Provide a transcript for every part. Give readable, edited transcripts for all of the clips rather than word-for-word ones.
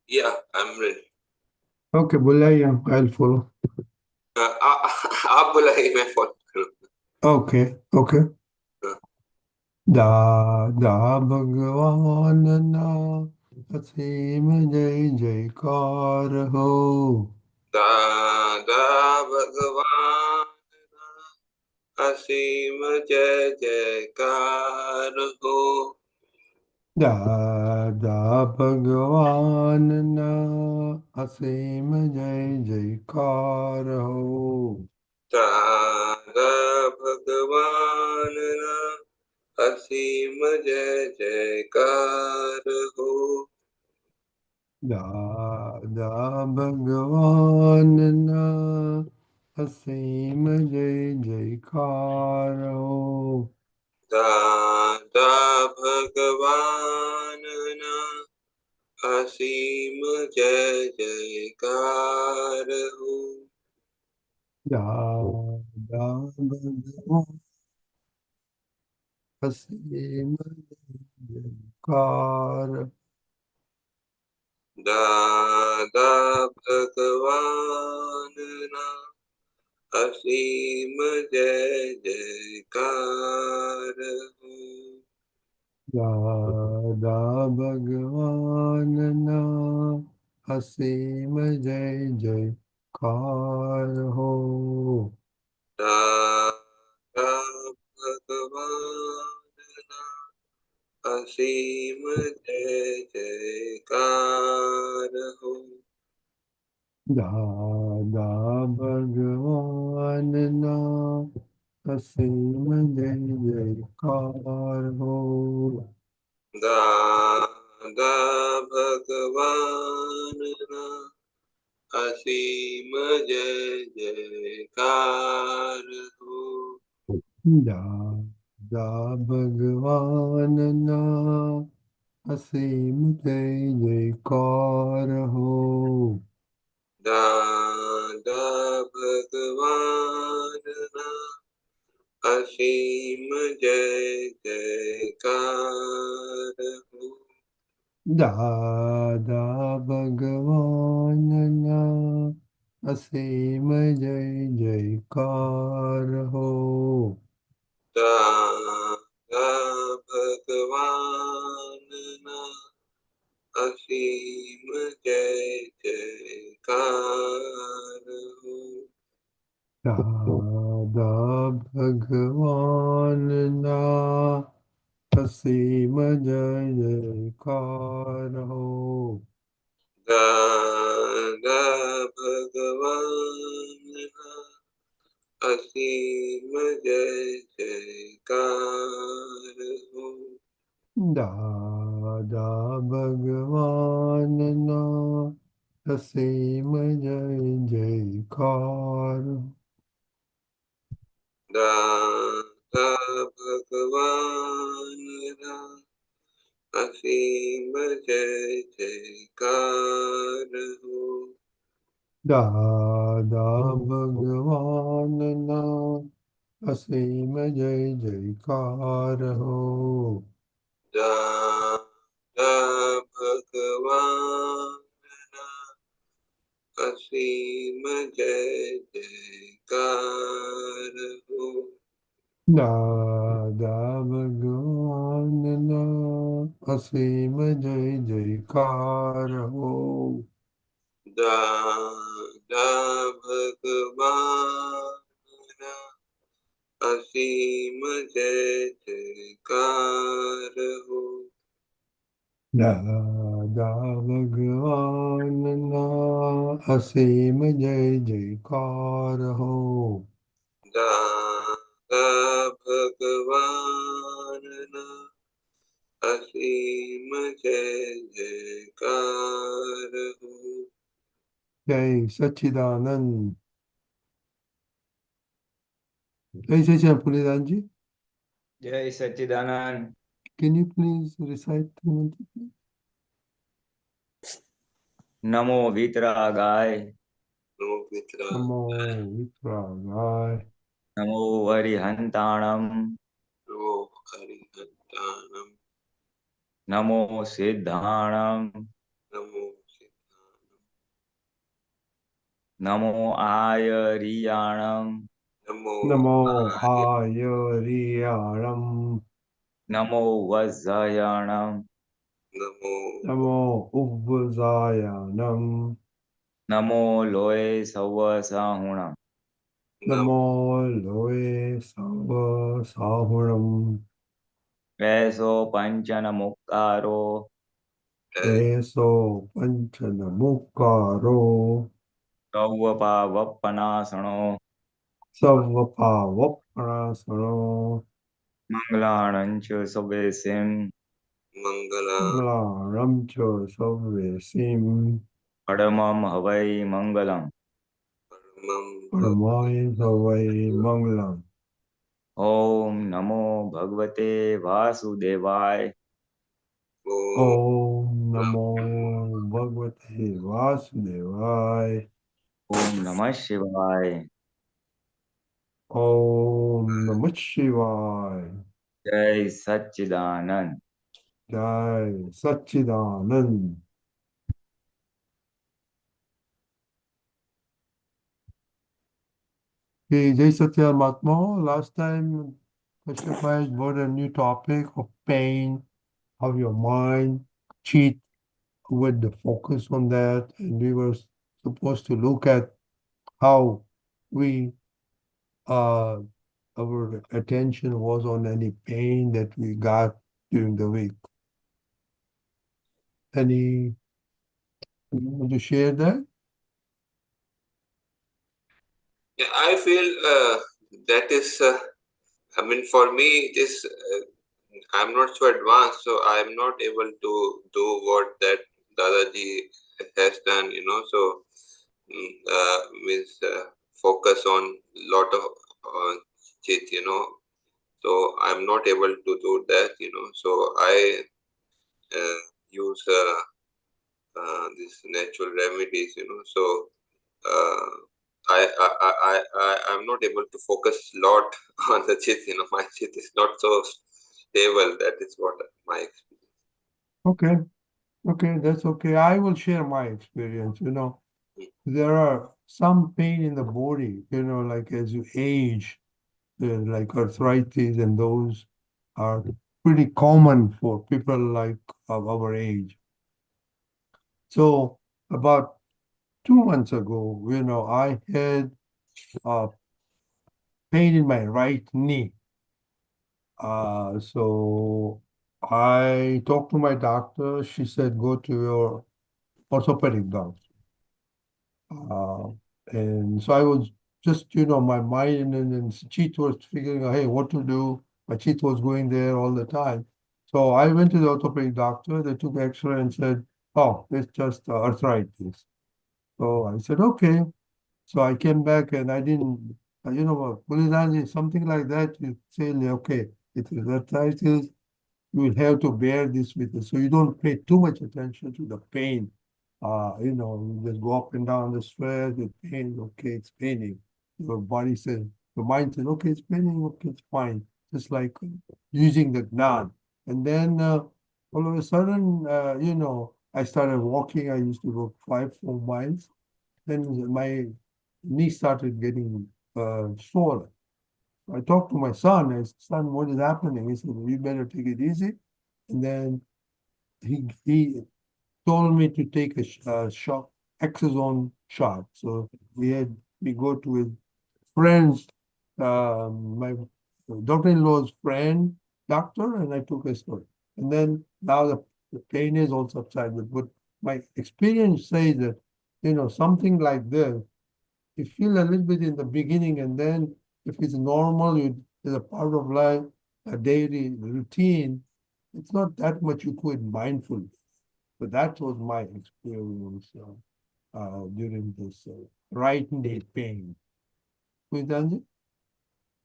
Yeah, I'm ready. Okay, बुलाइए, I'll follow. आप बुलाइए, मैं फॉलो करूँ. Okay, okay. हाँ. दादा भगवान ना असीम जय जयकार हो. दादा भगवान असीम जय जयकार हो. दादा भगवान ना असीम जय जयकार हो. दादा भगवान असीम जय जयकार हो. दादा भगवान ना असीम जय जयकार हो. दादा भगवान असीम जय जयकार हो. दादा भगवान असीम जयकार. दादा भगवान असीम जय जयकार हो. दादा भगवान ना असीम जय जयकार हो. दादा भगवान असीम जय जयकार हो. दादा भगवान ना असीम जय जयकार हो. दादा भगवान असीम जय जयकार हो. दादा भगवान ना असीम जय जयकार हो. दादा भगवान असीम जय जयकार हो. दादा भगवान ना असीम जय जयकार हो. दादा भगवान असीम जय जयकार हो. दादा भगवान ना असीम जय जयकार हो. दादा भगवान असीम जय जयकार हो. दादा भगवान ना असीम जय जयकार. दादा भगवान असीम जय जयकार हो. दादा भगवान ना असीम जय जयकार हो. दादा भगवान असीम जय जयकार हो. दादा भगवान ना असीम जय जयकार हो. दादा भगवान असीम जय जयकार हो. दादा भगवान ना असीम जय जयकार हो. दादा भगवान असीम जय जयकार हो. जय सच्चिदानंद. जय सच्चिदानंद पुलिनानंद जी. जय सच्चिदानंद. Can you please recite the mantra? NaMo वीतरागाय. NaMo पितरा. NaMo विप्राय. NaMo अरिहंताणम. NaMo हरिहंताणम. NaMo सिद्धाणम. NaMo Namo Ayariyanam. Namo Namo Aya. Ayariyaram. Namo Vajjayanam. Namo Namo Ubvazayanam. Namo Loe Savasahunam. Namo Namo Loe Sava Sahuram. Veso Panchana Mukkaro. Eso Panchana Mukaro. Kavvapa Vappanasano. Savapa Vaprasano. Manglanancha Savesim. Mangala Ramcho Savesim. Padamam Havai Mangalam. Paramam Paramai Savai Mangalam. Om Namo Bhagavate Vasudevaya. Om Om Ram Namo Bhagavate Vasudevaya. Om Namah Shivaya. Om Namah Shivaya. Jai Satchidanand. Jai Satchidanand. Okay, Jai Satya Mahatma. Last time, Kashyap brought a new topic of pain, how your mind cheat with the focus on that, and we were supposed to look at how we our attention was on any pain that we got during the week. Any, you want to share that? Yeah, I feel that is, I mean, for me, this, I'm not so advanced, so I'm not able to do what that Dadaji has done, so means focus on lot of chit, so I'm not able to do that, so I use these natural remedies, so uh, I'm not able to focus a lot on the chit, my chit is not so stable. That is what my experience. Okay, okay, that's okay. I will share my experience. There are some pain in the body, like as you age, like arthritis, and those are pretty common for people like of our age. So about 2 months ago, I had pain in my right knee. So I talked to my doctor. She said, go to your orthopedic doctor. Uh, and so I was just, my mind and cheat was figuring out, hey, what to do. My cheat was going there all the time. So I went to the orthopedic doctor. They took X-ray and said, oh, it's just arthritis. So I said, okay. So I came back and I didn't, Pulinanandji, something like that, you say, okay, it is arthritis, you will have to bear this with it. So you don't pay too much attention to the pain. You just go up and down the stairs with pain, okay, it's paining. Your body says, your mind says, okay, it's paining, okay, it's fine. Just like using the gnan. And then all of a sudden, I started walking. I used to walk 5-4 miles. Then my knee started getting sore. I talked to my son. I said, son, what is happening? He said, you better take it easy. And then he told me to take a shot, exosome shot. So we go to his friend's, my daughter-in-law's friend, doctor, and I took a shot. And then now the pain is all subsided. But my experience says that, something like this, you feel a little bit in the beginning, and then if it's normal, it's a part of life, a daily routine, it's not that much you could mindful. But that was my experience during this right knee pain. Pulinanandji?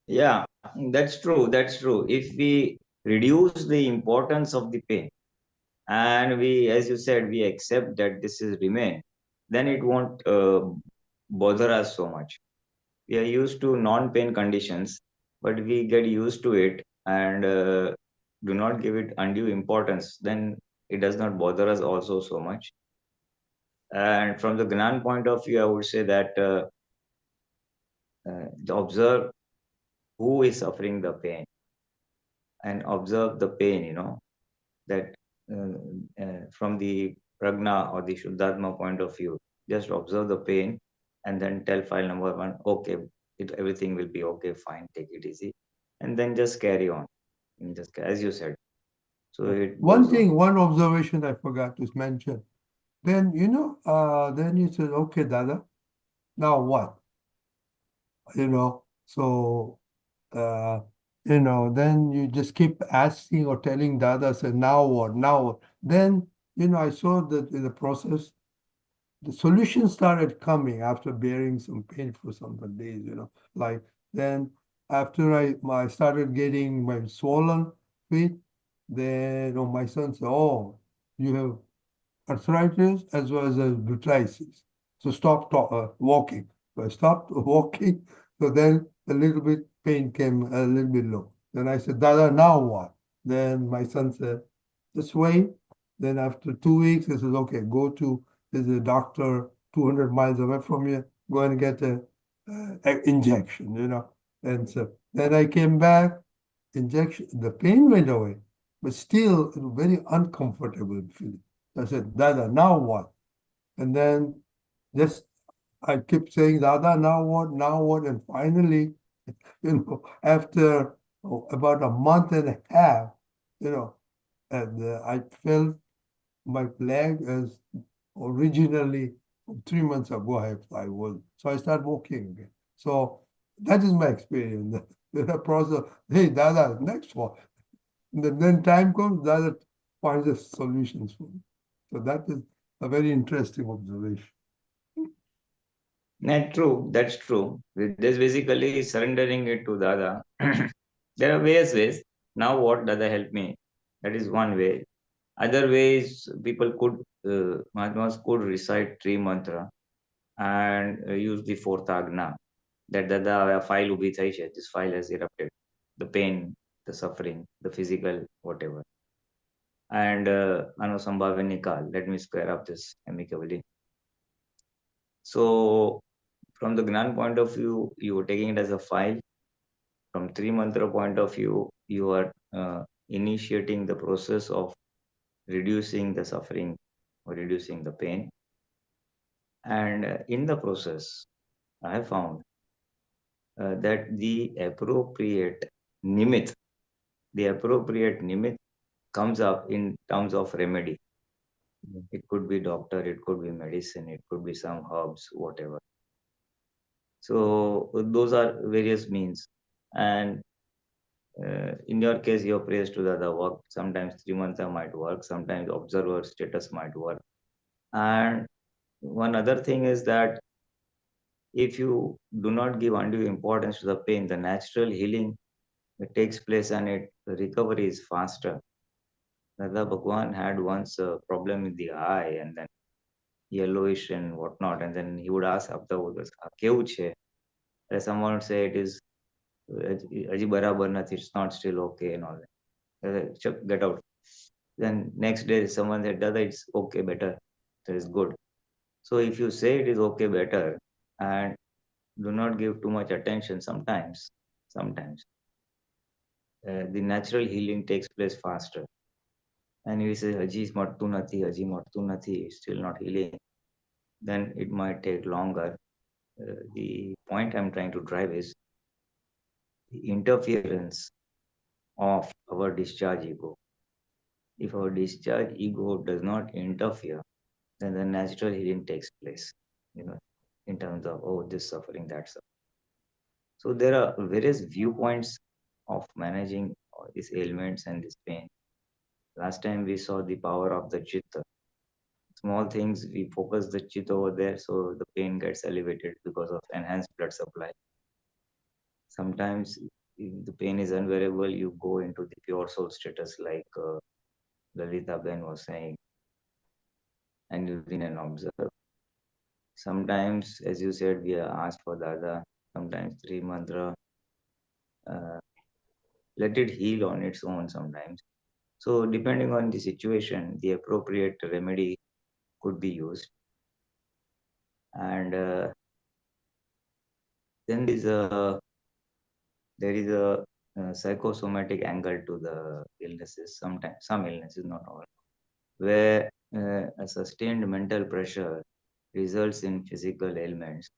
Yeah, that's true. That's true. If we reduce the importance of the pain and we, as you said, we accept that this is remain, then it won't bother us so much. We are used to non-pain conditions, but we get used to it and do not give it undue importance. Then it does not bother us also so much. And from the Gnan point of view, I would say that observe who is suffering the pain and observe the pain, that from the pragna or the Shuddhatma point of view, just observe the pain and then tell file number one, okay, everything will be okay, fine, take it easy, and then just carry on, and just as you said. So it goes on. One observation I forgot to mention. Then, then you said, okay, Dada, now what? So, uh, then you just keep asking or telling Dada, say, now what, now what? Then, I saw that in the process, the solution started coming after bearing some pain for some days, like then after I started getting my swollen feet, then my son said, oh, you have arthritis as well as arthritis. So stop walking. So I stopped walking. So then a little bit pain came a little bit low. Then I said, Dada, now what? Then my son said, just wait. Then after 2 weeks, I said, okay, there's a doctor 200 miles away from you, go and get a injection, And so then I came back, injection, the pain went away, but still very uncomfortable feeling. I said, Dada, now what? And then just I kept saying, Dada, now what? Now what? And finally, after about a month and a half, and I felt my leg as originally 3 months ago I was. So I started walking again. So that is my experience. The process, hey, Dada, next one. And then time comes, Dada finds the solutions for me. So that is a very interesting observation. That's true. That's true. There's basically surrendering it to Dada. There are various ways. Now, what Dada help me? That is one way. Other ways, people could, Mahatmas could recite Tri Mantra and use the fourth Agna. That Dada, a file ubi thai છે. This file has erupted. The pain, the suffering, the physical, whatever. And Anusambhave Nikal. Let me square up this amicably. So, from the Gnan point of view, you are taking it as a file. From Tri Mantra point of view, you are initiating the process of reducing the suffering or reducing the pain. And in the process, I have found that nimit, the appropriate nimit comes up in terms of remedy. It could be doctor, it could be medicine, it could be some herbs, whatever. So those are various means. And in your case, your prayers to the work. Sometimes 3 months might work. Sometimes observer status might work. And one other thing is that if you do not give undue importance to the pain, the natural healing takes place and the recovery is faster. Dada Bhagwan had once a problem with the eye and then yellowish and whatnot, and then he would ask Apta, "Kevu che?" And someone would say it is Aji barabar nathi, it's not still okay and all that. Get out. Then next day someone said, Dada, it's okay, better. That is good. So if you say it is okay, better, and do not give too much attention sometimes the natural healing takes place faster. And if you say, Haji mattu nathi, still not healing, then it might take longer. The point I'm trying to drive is the interference of our discharge ego. If our discharge ego does not interfere, then the natural healing takes place, in terms of, oh, this suffering, that suffering. So there are various viewpoints of managing these ailments and this pain. Last time we saw the power of the chitta. Small things, we focus the chitta over there, so the pain gets elevated because of enhanced blood supply. Sometimes if the pain is unbearable, you go into the pure soul status like Lalita Ben was saying, and you lean and observe. Sometimes, as you said, we are asked for Dada, sometimes Tri Mantra, uh, let it heal on its own sometimes. So depending on the situation, the appropriate remedy could be used. And then there is a psychosomatic angle to the illnesses. Sometimes some illnesses, not all, where a sustained mental pressure results in physical ailments,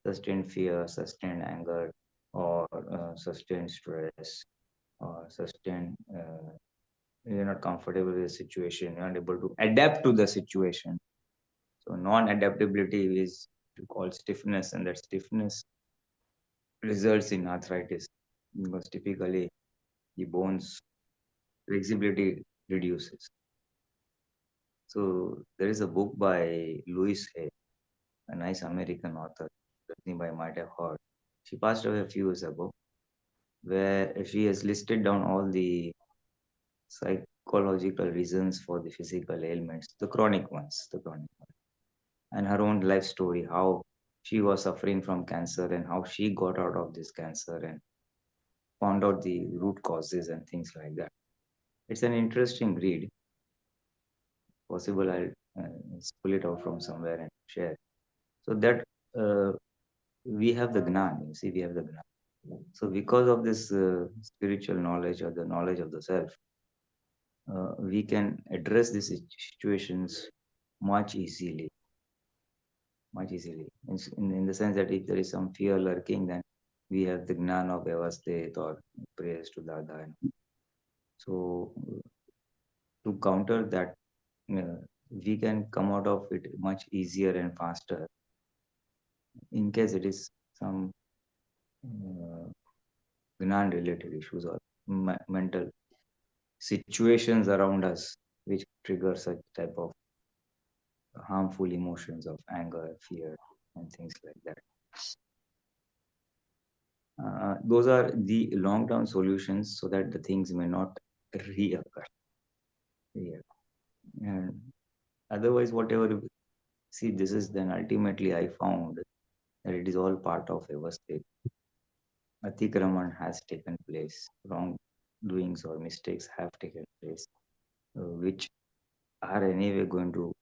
sustained fear, sustained anger, or sustained stress, or sustained you're not comfortable with the situation, you're not able to adapt to the situation. So non-adaptability is called stiffness, and that stiffness results in arthritis because typically the bones flexibility reduces. So there is a book by Louise Hay, a nice American author, that I might have heard. She passed away a few years ago, where she has listed down all the psychological reasons for the physical ailments, the chronic ones, and her own life story, how she was suffering from cancer and how she got out of this cancer and found out the root causes and things like that. It's an interesting read. Possible I'll pull it out from somewhere and share. So that we have the Gnan, you see, we have the Gnan. So because of this spiritual knowledge or the knowledge of the self, we can address these situations much easily, in the sense that if there is some fear lurking, then we have the Gnan of Evastet or prayers to Dada. So to counter that, we can come out of it much easier and faster in case it is some Gnan related issues or mental situations around us which trigger such type of harmful emotions of anger, fear, and things like that. Those are the long-term solutions so that the things may not reoccur. Yeah. And otherwise, whatever, see, this is then ultimately I found that it is all part of a state. Atikraman has taken place, wrongdoings or mistakes have taken place, which are anyway going to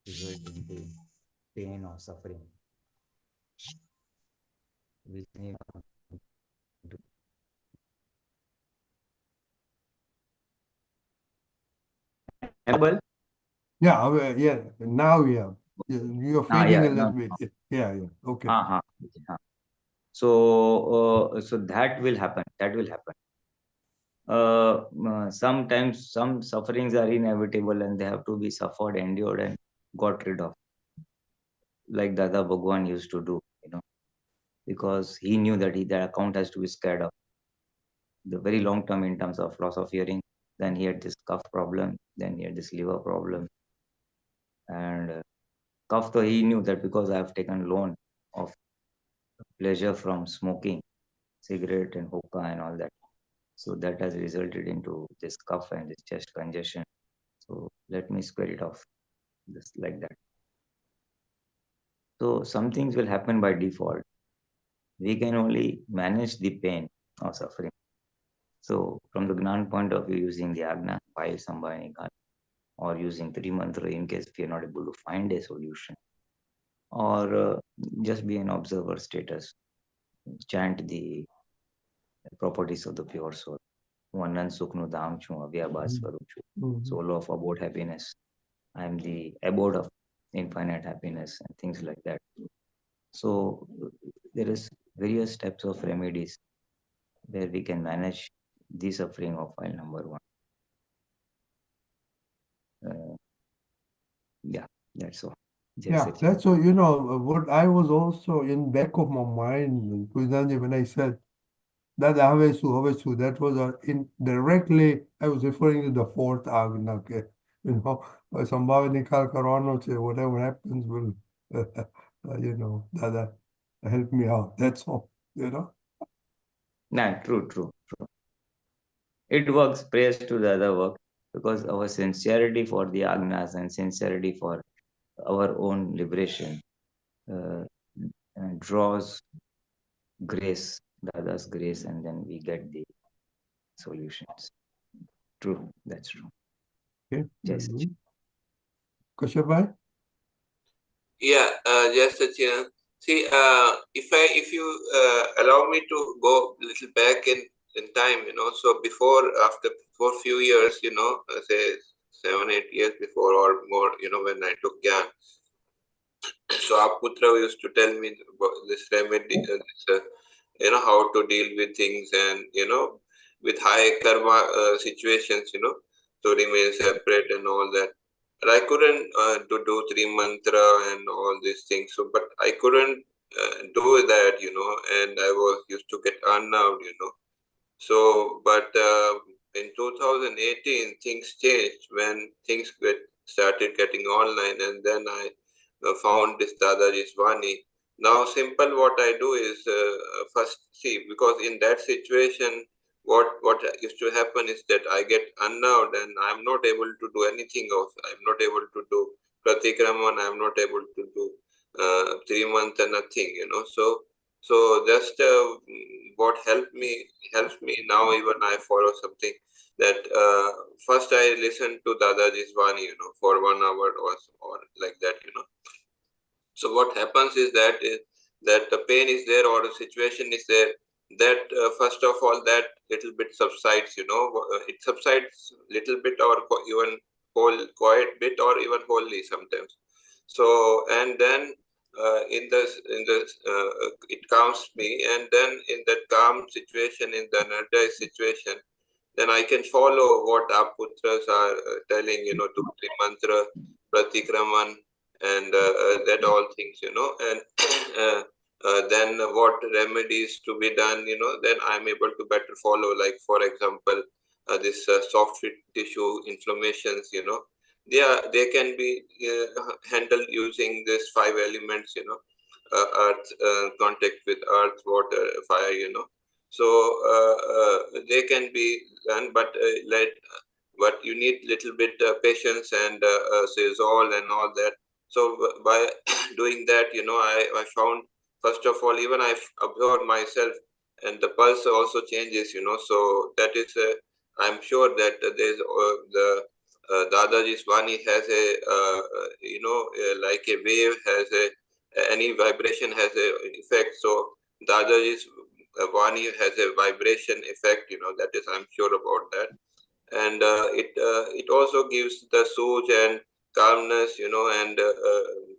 result into pain or suffering, which need to be. Yeah, yeah. Now, yeah. You're fading Yeah, a little no, bit. Yeah, yeah. Okay. uh-huh. So that will happen. That will happen. Sometimes some sufferings are inevitable and they have to be suffered, endured, and got rid of, like Dada Bhagwan used to do, because he knew that that account has to be scared of. The very long term in terms of loss of hearing. Then he had this cough problem. Then he had this liver problem, and cough. So he knew that because I have taken loan of pleasure from smoking cigarette and hookah and all that. So that has resulted into this cough and this chest congestion. So let me square it off just like that. So some things will happen by default. We can only manage the pain or suffering. So from the Gnan point of view, using the Agna, Pai Sambhani Gyan, or using three mantra in case we are not able to find a solution, or just be an observer status, chant the properties of the pure soul. Vanan Suknu Dham Chu Avyabhas Swarup Chu, soul of abode happiness. I am the abode of infinite happiness and things like that. So there is various types of remedies where we can manage the suffering of file number one. Yeah, that's all. Yeah, that's so, what I was also in back of my mind, Pulinanandji, when I said that Havesu, that was indirectly, I was referring to the fourth Agna, okay? Sambhava Nikal Karano, whatever happens will, Dada, help me out. That's all. Nah, true. It works, praise to the other work, because our sincerity for the Agnas and sincerity for our own liberation draws grace, the other's grace, and then we get the solutions. True, that's true. Okay. Yes. Kashyap bhai? Yeah, just Sachin. See, if you allow me to go a little back in time, so for few years, say 7, 8 years before or more, when I took Gyan, so our Putra used to tell me about this remedy, how to deal with things and, with high karma situations, to remain separate and all that. And I couldn't do three mantra and all these things. So, but I couldn't do that, and I was used to get unnerved. So, but in 2018, things changed when things started getting online, and then I found this Dadaji's Vani. Now, simple what I do is first see, because in that situation, what used to happen is that I get unnerved and I'm not able to do anything else. I'm not able to do pratikraman. I'm not able to do 3 months and nothing. So just what helps me now. Even I follow something that first I listen to Dadaji's Vani, for 1 hour or like that. So what happens is that the pain is there or the situation is there. That first of all, that little bit subsides. It subsides little bit or even whole quiet bit or even wholly sometimes. So and then it calms me, and then in that calm situation, in the energized situation, then I can follow what our putras are telling, to mantra, pratikraman, and that all things, and then what remedies to be done, then I'm able to better follow. Like for example, this soft tissue inflammations, they can be handled using this 5 elements, earth, contact with earth, water, fire, so they can be done, but you need little bit patience and resolve and all that. So by doing that, I found, first of all, even I observed myself, and the pulse also changes. So that is I'm sure that there's the Dadaji's Vani has a like a wave has a any vibration has a effect. So Dadaji's Vani has a vibration effect. That is, I'm sure about that. And it also gives the soothe and calmness, and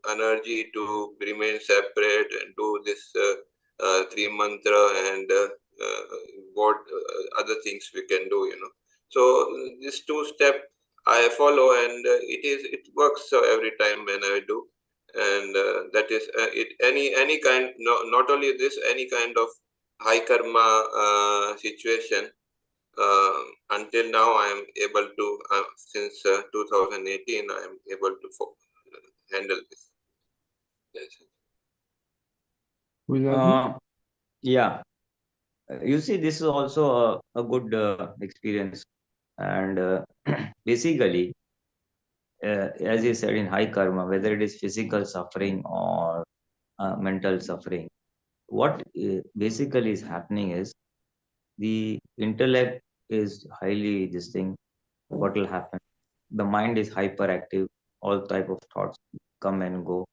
energy to remain separate and do this three mantra and what other things we can do. So this two-step I follow, and it works every time when I do. And that is it. Any kind, not only this, any kind of high karma situation. Until now, I am able to, since 2018, I am able to handle this. Yes. Yeah, you see, this is also a good experience, and basically, as you said, in high karma, whether it is physical suffering or mental suffering, what basically is happening is the intellect is highly this thing. What will happen? The mind is hyperactive. All type of thoughts come and go.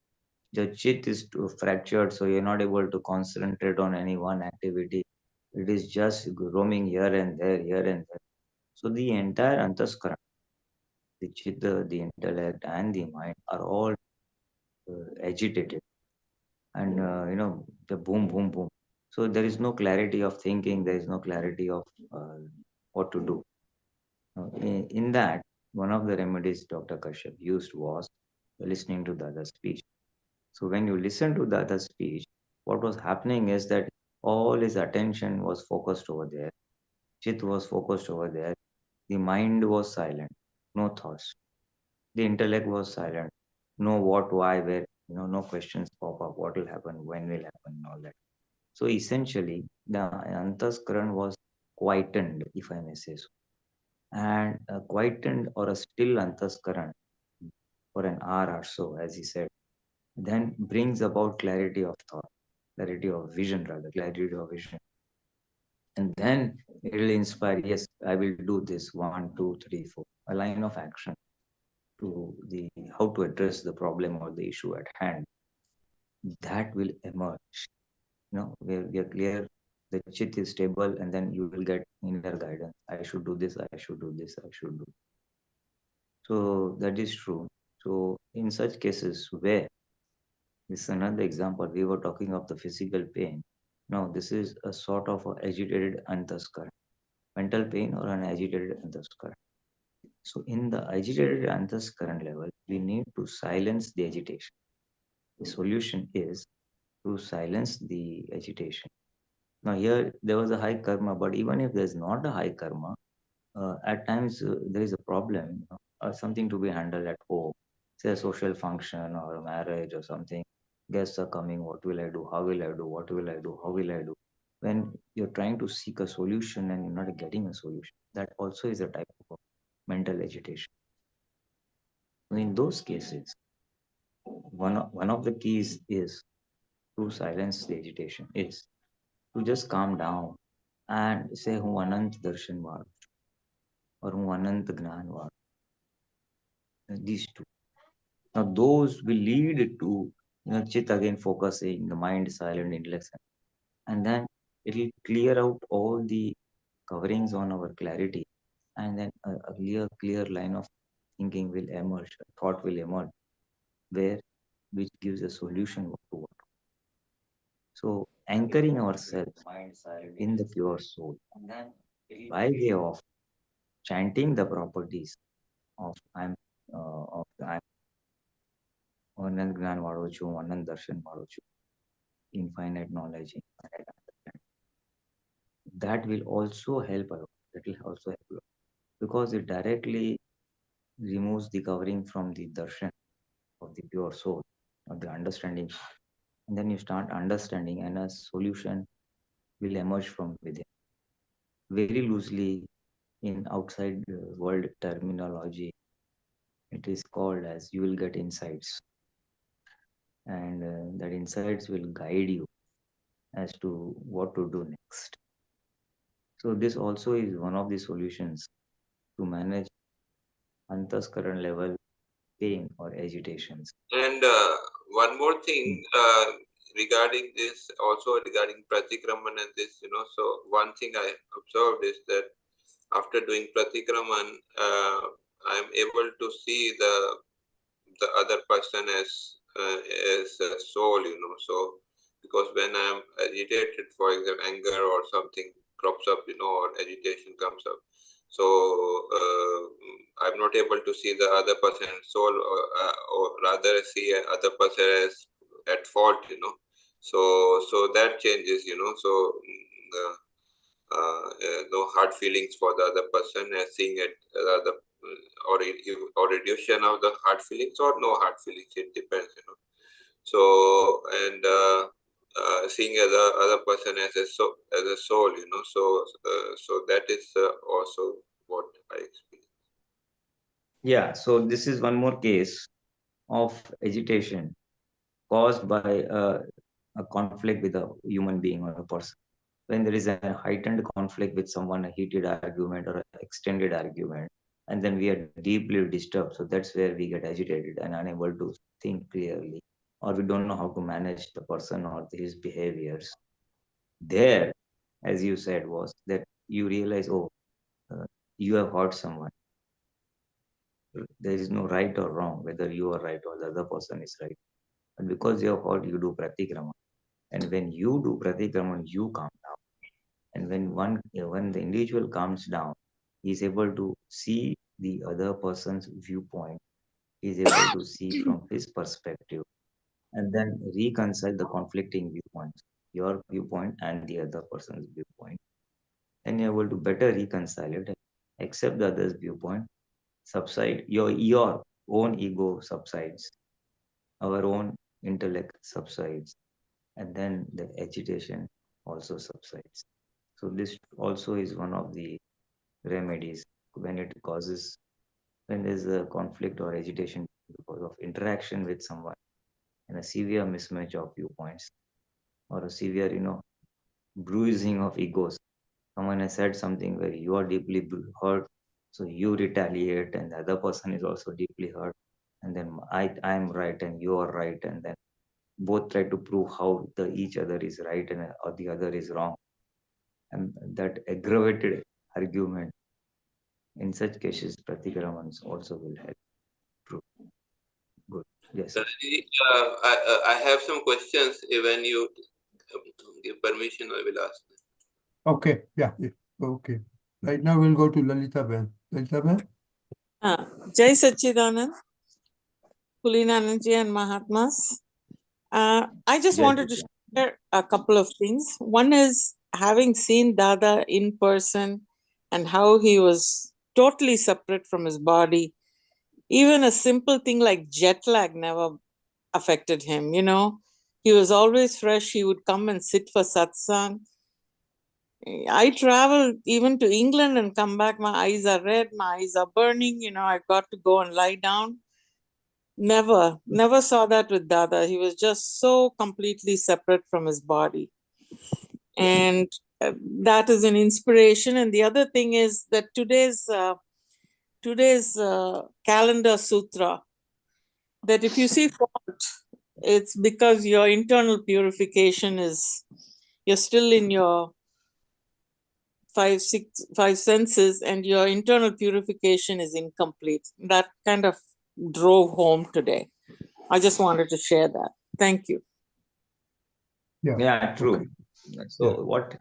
The chitt is fractured, so you're not able to concentrate on any one activity. It is just roaming here and there, here and there. So the entire antaskara, the chitta, the intellect, and the mind are all agitated, and the boom, boom, boom. So there is no clarity of thinking. There is no clarity of what to do. In that, one of the remedies Dr. Kashyap used was listening to the other speech. So when you listen to the other speech, what was happening is that all his attention was focused over there. Chit was focused over there. The mind was silent, no thoughts. The intellect was silent, no what, why, where, no questions pop up, what will happen, when will happen, and all that. So essentially, the antaskaran was quietened, if I may say so. And a quietened or a still antaskaran for an hour or so, as he said, then brings about clarity of thought, clarity of vision, rather, clarity of vision. And then it will inspire, yes, I will do this 1, 2, 3, 4, a line of action to the how to address the problem or the issue at hand. that will emerge. Where we are clear, the chitt is stable, and then you will get inner guidance. I should do this, I should do this, I should do. So that is true. So in such cases where this is another example, we were talking of the physical pain. Now this is a sort of a agitated antaskara, mental pain or an agitated antaskara. So in the agitated antaskaran level, we need to silence the agitation. The solution is to silence the agitation. Now here there was a high karma, but even if there's not a high karma, at times there is a problem, or something to be handled at home, say a social function or a marriage or something. Guests are coming. What will I do? How will I do? What will I do? How will I do? When you're trying to seek a solution and you're not getting a solution, that also is a type of mental agitation. In those cases, one of the keys is to silence the agitation, is to just calm down and say, "Hu Anant Darshan Var," or "Hu Anant Gnan Var." These two. Now, those will lead to chit again focusing, the mind silent, intellect, and then it will clear out all the coverings on our clarity, and then a clear line of thinking will emerge, a thought will emerge, where which gives a solution to what. So, anchoring ourselves in the pure soul by way of chanting the properties of I'm Anand Gnan Vado Chu, Anand Darshan Vado Chu, infinite knowledge, infinite understanding. That will also help a lot. That will also help a lot because it directly removes the covering from the darshan of the pure soul, of the understanding. And then you start understanding, and a solution will emerge from within. Very loosely, in outside world terminology, it is called as you will get insights, and that insights will guide you as to what to do next. So this also is one of the solutions to manage antaskaran level pain or agitations. And one more thing regarding this, also regarding Pratikraman and this, so one thing I observed is that after doing Pratikraman, I'm able to see the other person as a soul, so because when I'm agitated, for example, anger or something crops up, or agitation comes up, so I'm not able to see the other person soul, or rather see other person as at fault, so that changes, so no hard feelings for the other person, as seeing it the other, or reduction of the hard feelings or no hard feelings, it depends, so and seeing the other person as a soul, so that is also what I experience. Yeah, so this is one more case of agitation caused by a conflict with a human being or a person. When there is a heightened conflict with someone, a heated argument or an extended argument, and then we are deeply disturbed. So that's where we get agitated and unable to think clearly, or we don't know how to manage the person or his behaviors. There, as you said, was that you realize, oh, uh, you have hurt someone. There is no right or wrong, whether you are right or the other person is right. And because you have hurt, you do pratikraman. And when you do pratikraman, you calm down. And when the individual calms down, he is able to see the other person's viewpoint. He is able to see from his perspective, and then reconcile the conflicting viewpoints, your viewpoint and the other person's viewpoint. Then you're able to better reconcile it, accept the other's viewpoint, subside your own ego subsides, our own intellect subsides, and then the agitation also subsides. So this also is one of the remedies when it causes, when there's a conflict or agitation because of interaction with someone and a severe mismatch of viewpoints, or a severe bruising of egos. Someone has said something where you are deeply hurt, so you retaliate, and the other person is also deeply hurt, and then I'm right and you are right, and then both try to prove how each other is right and or the other is wrong. And that aggravated argument, in such cases, Pratikramans also will help. True. Good. Yes. I have some questions. When you give permission, I will ask. Okay, yeah, okay. Right now we'll go to Lalita Ben. Lalita Ben? Jai Sachidanand, Pulinanandji and Mahatmas. I just wanted to share a couple of things. One is having seen Dada in person and how he was totally separate from his body. Even a simple thing like jet lag never affected him, you know. He was always fresh. He would come and sit for satsang. I travel even to England and come back. My eyes are red. My eyes are burning. You know, I got to go and lie down. Never saw that with Dada. He was just so completely separate from his body. And that is an inspiration. And the other thing is that today's calendar sutra, that if you see fault, it's because your internal purification is, you're still in your five senses and your internal purification is incomplete. That kind of drove home today. I just wanted to share that. Thank you. Yeah, true. Okay. So what?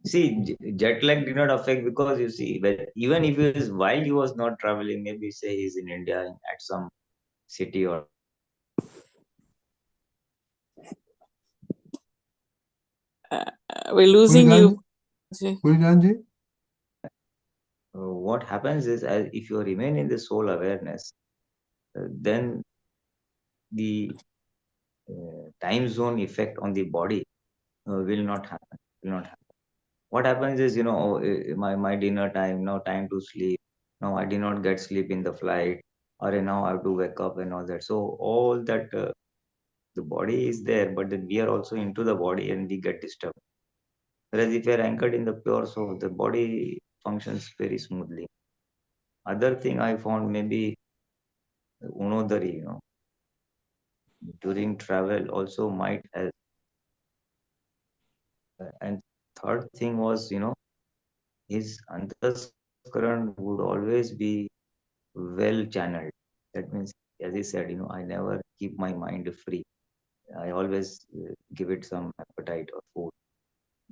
See, jet lag did not affect because you see, but even if he is while he was not traveling, maybe say he's in India at some city or. We're losing you. Pulinanandji? What happens is, if you remain in the soul awareness, then the time zone effect on the body will not happen. What happens is, my dinner time, now time to sleep. Now I did not get sleep in the flight, or now I have to wake up and all that. So all that the body is there, but then we are also into the body and we get disturbed. Whereas if you are anchored in the pure soul, the body functions very smoothly. Other thing I found maybe Unodari, during travel also might help. And third thing was, his antaskaran would always be well channeled. That means, as he said, I never keep my mind free. I always give it some appetite or food.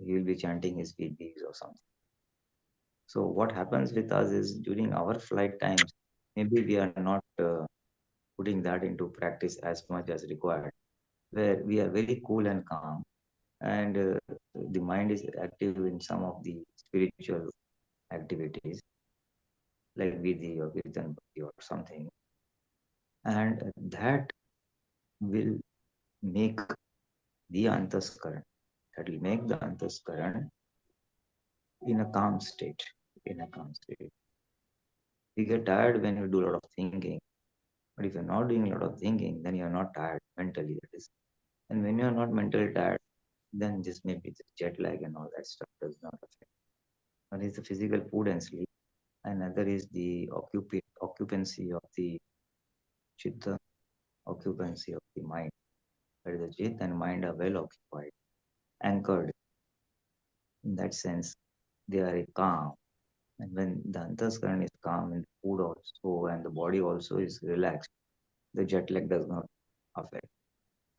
He will be chanting his BBs or something. So what happens with us is during our flight times, maybe we are not putting that into practice as much as required, where we are very cool and calm, and the mind is active in some of the spiritual activities like Vidhi or Kirtan or something, and that will make the antaskaran, that will make the antaskaran in a calm state. You get tired when you do a lot of thinking, but if you're not doing a lot of thinking, then you're not tired mentally, that is. And when you're not mentally tired, then just maybe the jet lag and all that stuff does not affect. One is the physical food and sleep, another is the occupancy of the chitta, occupancy of the mind. Where the chit and mind are well occupied, anchored. In that sense, they are calm. And when the antaskaran is calm and the food also and the body also is relaxed, the jet lag does not affect.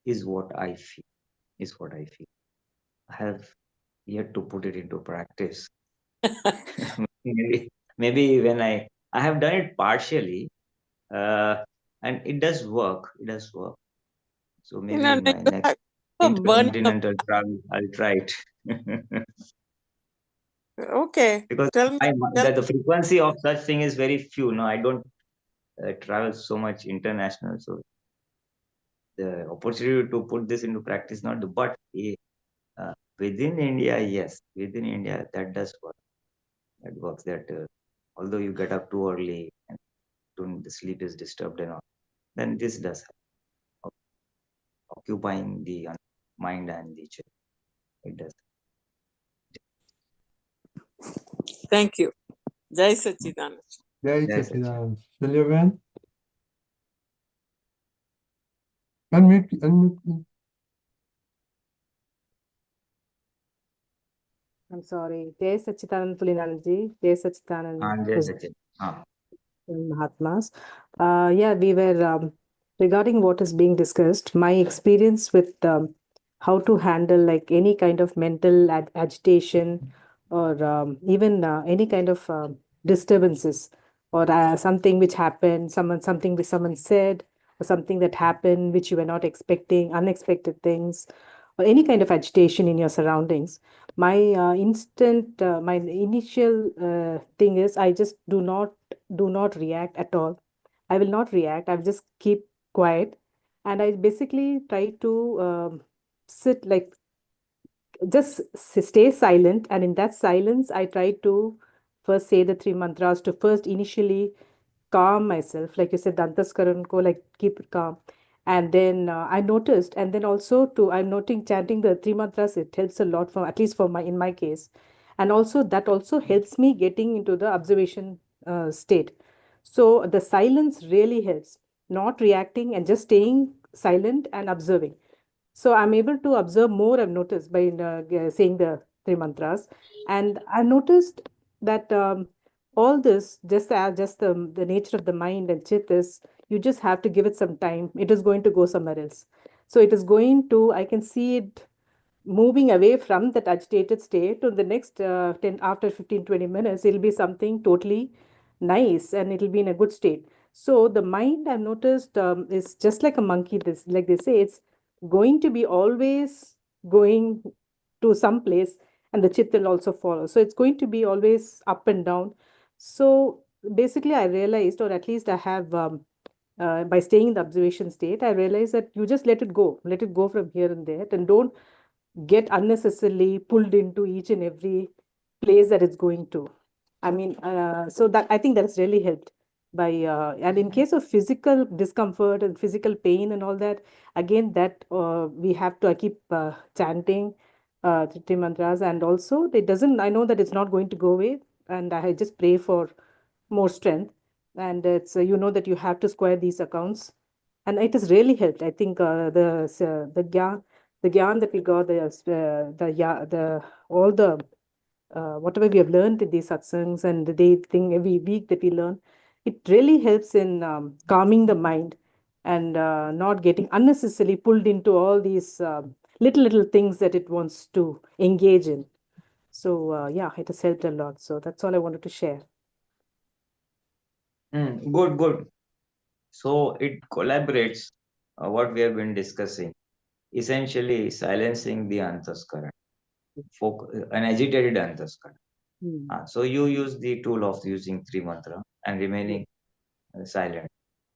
Is what I feel. I have yet to put it into practice. maybe when I have done it partially, and it does work. So maybe in my next intercontinental travel, I'll try it. Okay. Because the frequency of such thing is very few. No, I don't travel so much international, so the opportunity to put this into practice not. But within India, yes, within India that does work. That works. That although you get up too early and the sleep is disturbed and all, then this does help. Occupying the mind and the chit. It does. Thank you. Jai Sachidanand. Jai Sachidanand. Sylvan? Unmute. I'm sorry. JSS Apt Pulinanandji, JSS Yes, Apt Sachin. Mahatmas. Yeah, we were regarding what is being discussed. My experience with how to handle like any kind of mental agitation or even any kind of disturbances or something which happened, something which someone said, or something that happened which you were not expecting, unexpected things, or any kind of agitation in your surroundings. My initial thing is I just do not react at all. I will not react. I will just keep quiet, and I basically try to sit like just stay silent. And in that silence, I try to first say the three mantras to first initially calm myself, like you said, Dantaskaran ko, like keep it calm. And then I noticed, and then also to I'm noting chanting the three mantras. It helps a lot for at least for my in my case, and also that also helps me getting into the observation state. So the silence really helps, not reacting and just staying silent and observing. So I'm able to observe more, I've noticed, by saying the three mantras. And I noticed that all this, just the nature of the mind and chitt is, you just have to give it some time. It is going to go somewhere else. So it is going to, I can see it moving away from that agitated state to the next 10 after 15-20 minutes. It'll be something totally nice and it'll be in a good state. So the mind, I've noticed, is just like a monkey. This, like they say, it's going to be always going to some place, and the chit will also follow. So it's going to be always up and down. So basically I realized, or at least I have by staying in the observation state, I realized that you just let it go from here and there, and don't get unnecessarily pulled into each and every place that it's going to. I mean, so that I think that's really helped by, and in case of physical discomfort and physical pain and all that, again, that we have to keep chanting Three mantras, and also it doesn't, I know that it's not going to go away, and I just pray for more strength. And it's, that you have to square these accounts, and it has really helped. I think the gyan that we got, the all the whatever we have learned in these satsangs and the day thing every week that we learn, it really helps in calming the mind and not getting unnecessarily pulled into all these little things that it wants to engage in. So yeah, it has helped a lot. So that's all I wanted to share. Good, good. So it collaborates what we have been discussing, essentially silencing the antaskaran, an agitated antaskaran. So you use the tool of using three mantra and remaining silent.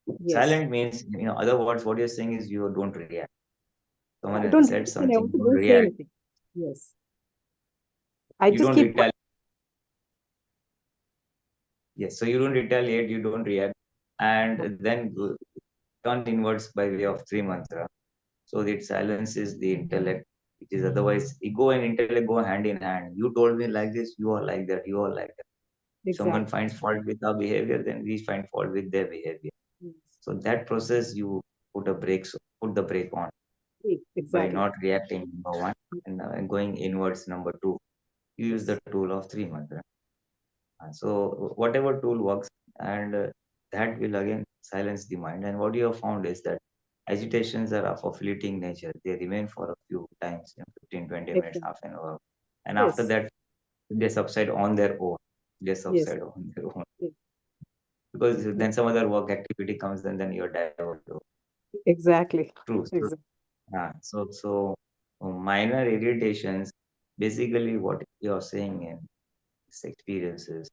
Yes. Silent means, other words, what you're saying is you don't react. Someone I has don't said react, and I something, also don't don't say react. anything. Yes. I You just don't keep retaliate. Yes, so you don't retaliate, you don't react, and then turn inwards by way of three mantra. So it silences the intellect, which is otherwise ego and intellect go hand in hand. You told me like this, you are like that, you are like that. Someone exactly. finds fault with our behavior, then we find fault with their behavior. Yes. So that process you put the brake on by Exactly. not reacting, number one, and going inwards, number two. You use the tool of three mantra. So whatever tool works, and that will again silence the mind. And what you have found is that agitations are of a fleeting nature. They remain for a few times, 15, 20 minutes, Exactly. half an hour. And after Yes. that, they subside on their own. They Yes. subside on their own. Yes. Because then some other work activity comes, and then you're diverted. Exactly. True. Exactly. So minor irritations, basically what you're saying in this experience is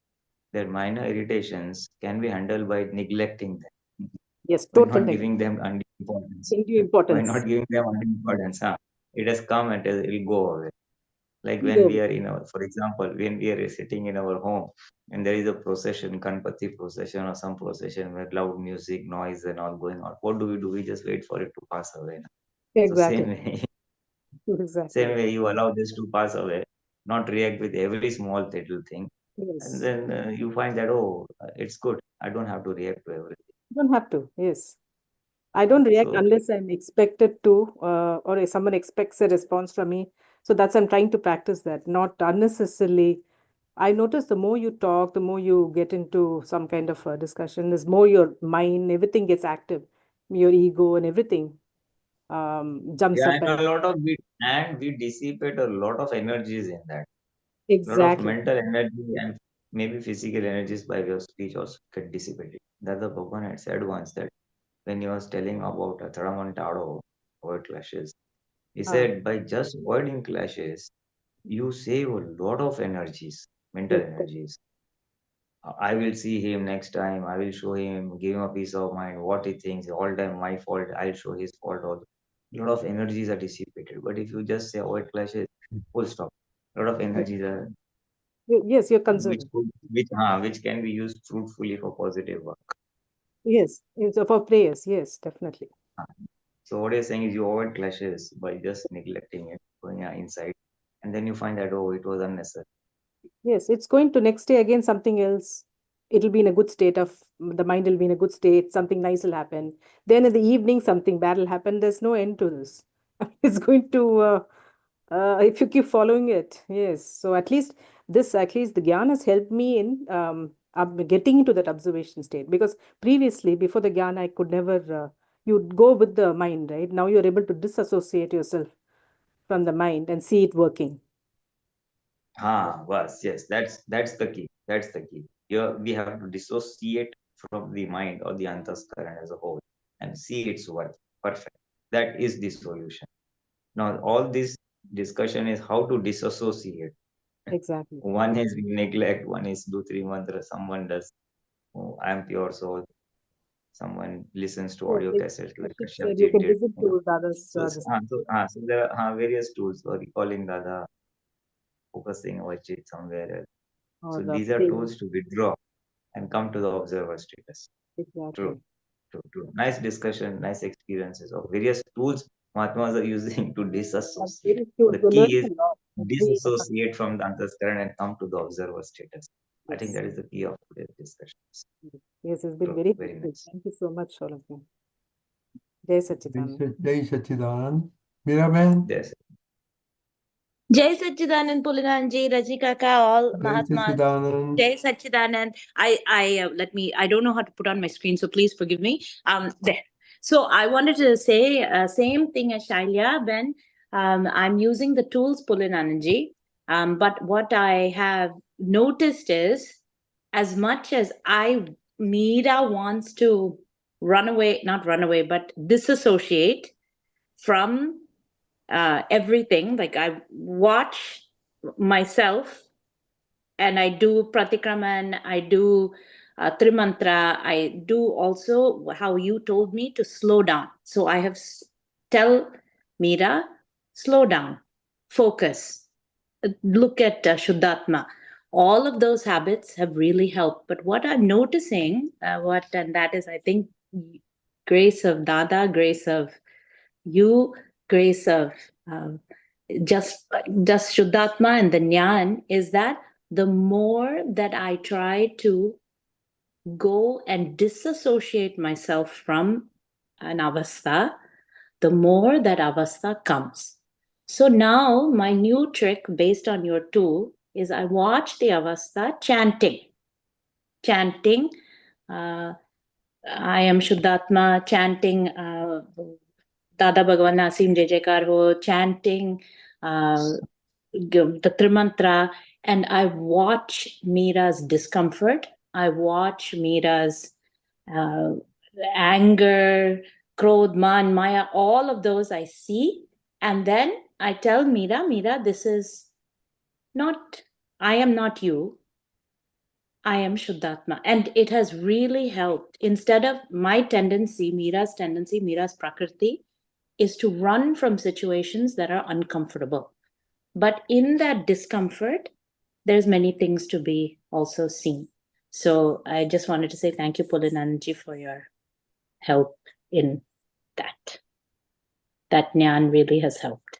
that minor irritations can be handled by neglecting them, Yes. by Total not negative. giving them undue importance. Undue By importance. not giving them undue importance, it has come and it will go away. Like when Go. we are for example, when we are sitting in our home and there is a procession, Ganpati procession or some procession with loud music, noise, and all going on, what do? We just wait for it to pass away. So Exactly. same way, Exactly. same way you allow this to pass away, not react with every small little thing, and Yes. then you find that, oh, it's good. I don't have to react to everything. You don't have to. Yes. I don't react So unless I'm expected to, or if someone expects a response from me. So that's I'm trying to practice that, not unnecessarily. I notice the more you talk, the more you get into some kind of a discussion, the more your mind, everything gets active, your ego and everything jumps Yeah, up. and a lot of we dissipate a lot of energies in that. A lot of Exactly. mental energy and maybe physical energies by way of speech also get dissipated. Dada Bhagwan had said once that when he was telling about a Tadamantado word clashes, he said by just avoiding clashes, you save a lot of energies, mental Yes. energies. I will see him next time. I will show him, give him a peace of mind, what he thinks, all time my fault, I'll show his fault. All a lot of energies are dissipated. But if you just say avoid clashes, full stop. A lot of energies are Yes, you're which concerned. which can be used fruitfully for positive work. Yes, it's for prayers. Yes, definitely. So what you're saying is you avoid clashes by just neglecting it, going inside, and then you find that oh, it was unnecessary. Yes, it's going to next day again something else. It'll be in a good state of the mind will be in a good state. Something nice will happen. Then in the evening, something bad will happen. There's no end to this. It's going to if you keep following it. Yes. So at least the Gyan has helped me in getting into that observation state, because previously before the Gyan I could never. You'd go with the mind, right? Now you're able to disassociate yourself from the mind and see it working. Yes, that's the key. That's the key. Here we have to dissociate from the mind or the antaskaran as a whole and see its worth. Perfect. That is the solution. Now all this discussion is how to disassociate. Exactly. One is neglect, one is do three mantras, someone does I am pure soul, someone listens to Yeah, audio like cassettes like Ashik Kashyap said, you ji can did. visit to Dada's this So there are various tools for recalling Dada, focusing our chitt somewhere else. or So the these are prayer. tools to withdraw and come to the observer status. True, Exactly. true. Nice discussion, nice experiences of various tools Mahatmas are using to And disassociate. very cute. The We key learned is a lot. Every disassociate from the antaskaran and come to the observer status. I think yes. that is the key of today's discussions. Yes, it's been True, very very helpful. nice. Thank you so much, all of you. Jai Satchidanand. Jai Satchidanand. Miraben, Yes. Jai Satchidanand Pulinanandji, Rajikaka, all Jai Mahatmas. Satchidanand. Jai Satchidanand. I don't know how to put on my screen, so please forgive me. There. So I wanted to say same thing as Shailya, Ben. I'm using the tools Pulinanandji. But what I have noticed is, as much as Meera wants to not run away, but disassociate from everything. Like I watch myself and I do pratikraman, I do trimantra, I do also how you told me to slow down. So I have tell Meera, slow down, focus, look at Shuddhatma. All of those habits have really helped. But what I'm noticing, and that is, I think, grace of Dada, grace of you, grace of um, just Shuddhatma and the Jnana, is that the more that I try to go and disassociate myself from an avastha, the more that avastha comes. So now my new trick based on your tool is I watch the avastha chanting. I am Shuddhatma, chanting Dada Bhagwan Asim Jai Jaikar Ho, chanting the Trimantra, and I watch Meera's discomfort. I watch Meera's uh, anger, krodh, man, maya, all of those I see. And then I tell Meera, this is not, I am not you. I am Shuddhatma. And it has really helped. Instead of my tendency, Meera's Prakriti, is to run from situations that are uncomfortable. But in that discomfort, there's many things to be also seen. So I just wanted to say thank you, Pulinanandji, for your help in that. That Jnana really has helped.